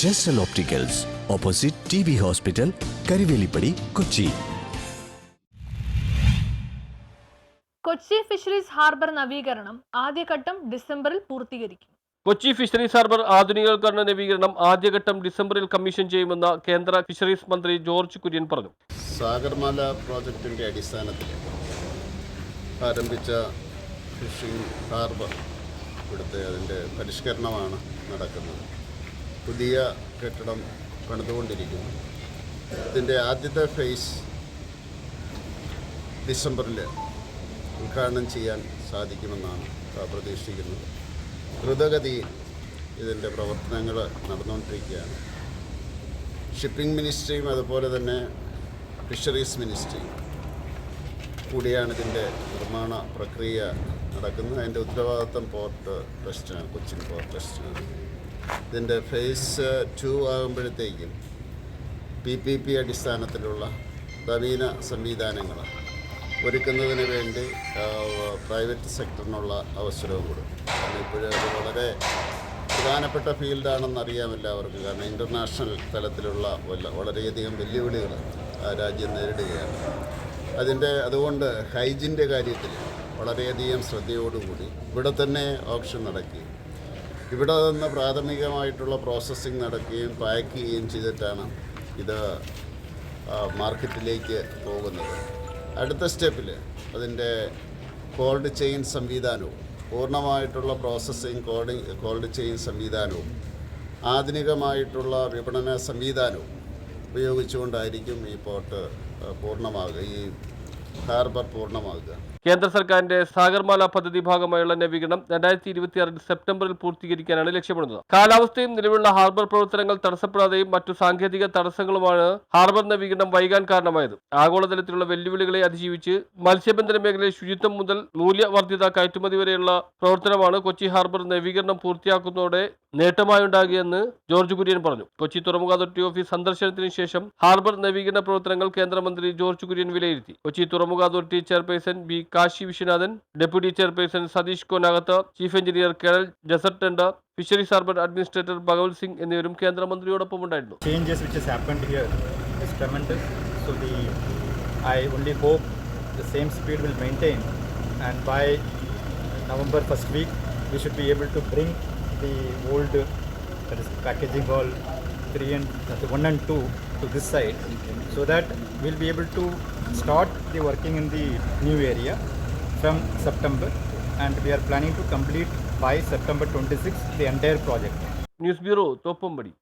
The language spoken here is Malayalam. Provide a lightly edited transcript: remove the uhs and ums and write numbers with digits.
Gestal Opticals, opposite TB Hospital, Karivelipadi, Kochi. Kochi fisheries harbour നവീകരണം ആദ്യഘട്ടം ഡിസംബറിൽ പൂർത്തീകരിക്കും. കൊച്ചി ഫിഷറീസ് ഹാർബർ ആധുനികവൽക്കരണ നവീകരണം ആദ്യഘട്ടം ഡിസംബറിൽ കമ്മീഷൻ ചെയ്യുമെന്ന് കേന്ദ്ര ഫിഷറീസ് മന്ത്രി ജോർജ് കുര്യൻ പറഞ്ഞു. സാഗർമാല പ്രോജക്റ്റിൻ്റെ അടിസ്ഥാനത്തിൽ ആരംഭിച്ച ഫിഷിംഗ് ഹാർബർ ഇവിടുത്തെ അതിൻ്റെ പരിഷ്കരണമാണ് നടക്കുന്നത്. പുതിയ കെട്ടിടം പണിതുകൊണ്ടിരിക്കുന്നു. ഇതിൻ്റെ ആദ്യത്തെ ഫേസ് ഡിസംബറിൽ ഉദ്ഘാടനം ചെയ്യാൻ സാധിക്കുമെന്നാണ് പ്രതീക്ഷിക്കുന്നത്. ദ്രുതഗതിയിൽ ഇതിൻ്റെ പ്രവർത്തനങ്ങൾ നടന്നുകൊണ്ടിരിക്കുകയാണ്. ഷിപ്പിംഗ് മിനിസ്ട്രിയും അതുപോലെ തന്നെ ഫിഷറീസ് മിനിസ്ട്രിയും കൂടിയാണ് ഇതിൻ്റെ നിർമ്മാണ പ്രക്രിയ നടക്കുന്നത്. അതിൻ്റെ ഉത്തരവാദിത്വം പോർട്ട് ട്രസ്റ്റിനാണ്, കൊച്ചിൻ പോർട്ട് ട്രസ്റ്റിനാണ്. ഇതിൻ്റെ ഫേസ് 2 ആകുമ്പോഴത്തേക്കും PPP അടിസ്ഥാനത്തിലുള്ള നവീന സംവിധാനങ്ങൾ ഒരുക്കുന്നതിന് വേണ്ടി പ്രൈവറ്റ് സെക്ടറിനുള്ള അവസരവും കൊടുക്കും. കാരണം ഇപ്പോഴത് വളരെ പ്രധാനപ്പെട്ട ഫീൽഡാണെന്നറിയാം എല്ലാവർക്കും. കാരണം ഇൻ്റർനാഷണൽ തലത്തിലുള്ള വളരെയധികം വെല്ലുവിളികൾ രാജ്യം നേരിടുകയാണ്. അതുകൊണ്ട് ഹൈജിൻ്റെ കാര്യത്തിൽ വളരെയധികം ശ്രദ്ധയോടുകൂടി ഇവിടെ തന്നെ ഓപ്ഷൻ നടക്കുകയും ഇവിടെ നിന്ന് പ്രാഥമികമായിട്ടുള്ള പ്രോസസ്സിങ് നടക്കുകയും പാക്ക് ചെയ്യുകയും ചെയ്തിട്ടാണ് ഇത് മാർക്കറ്റിലേക്ക് പോകുന്നത്. അടുത്ത സ്റ്റെപ്പിൽ അതിൻ്റെ കോൾഡ് ചെയിൻ സംവിധാനവും പൂർണ്ണമായിട്ടുള്ള പ്രോസസ്സിങ് കോൾഡ് ചെയിൻ സംവിധാനവും ആധുനികമായിട്ടുള്ള വിപണന സംവിധാനവും ഉപയോഗിച്ചുകൊണ്ടായിരിക്കും ഈ പോർട്ട് പൂർണ്ണമാകുക, ഈ ഹാർബർ പൂർണ്ണമാകുക. കേന്ദ്ര സർക്കാരിന്റെ സാഗർമാല പദ്ധതി ഭാഗമായുള്ള നവീകരണം 2026 സെപ്റ്റംബറിൽ പൂർത്തീകരിക്കാനാണ് ലക്ഷ്യമിടുന്നത്. കാലാവസ്ഥയും നിലവിലുള്ള ഹാർബർ പ്രവർത്തനങ്ങൾ തടസ്സപ്പെടാതെയും മറ്റു സാങ്കേതിക തടസ്സങ്ങളുമാണ് ഹാർബർ നവീകരണം വൈകാൻ കാരണമായത്. ആഗോളതലത്തിലുള്ള വെല്ലുവിളികളെ അതിജീവിച്ച് മത്സ്യബന്ധന മേഖലയിൽ ശുചിത്വം മുതൽ മൂല്യവർദ്ധിത കയറ്റുമതി വരെയുള്ള പ്രവർത്തനമാണ് കൊച്ചി ഹാർബർ നവീകരണം പൂർത്തിയാക്കുന്നതോടെ നേട്ടമായുണ്ടാകുകയെന്ന് ജോർജ് കുര്യൻ പറഞ്ഞു. കൊച്ചി തുറമുഖ അതോറിറ്റി ഓഫീസ് സന്ദർശനത്തിന് ശേഷം ഹാർബർ നവീകരണ പ്രവർത്തനങ്ങൾ കേന്ദ്രമന്ത്രി ജോർജ് കുര്യൻ വിലയിരുത്തി. കൊച്ചി തുറമുഖ അതോറിറ്റി chairperson B Kashi Viswanathan, deputy chairperson Satheesh Konagath, chief engineer കേരൾ ജസർട്ടൻഡ, fisheries harbour administrator Bhagwat Singh എന്നിവരും കേന്ദ്രമന്ത്രിയോടൊപ്പം ഉണ്ടായിരുന്നു. Changes which has happened here is tremendous. So I only hope the same speed will maintain, and by November first week we should be able to bring the old, that is packaging hall 1 and 2 to this side, so that we'll be able to start the working in the new area from September, and we are planning to complete by September 26 the entire project. News bureau, Thoppumpady.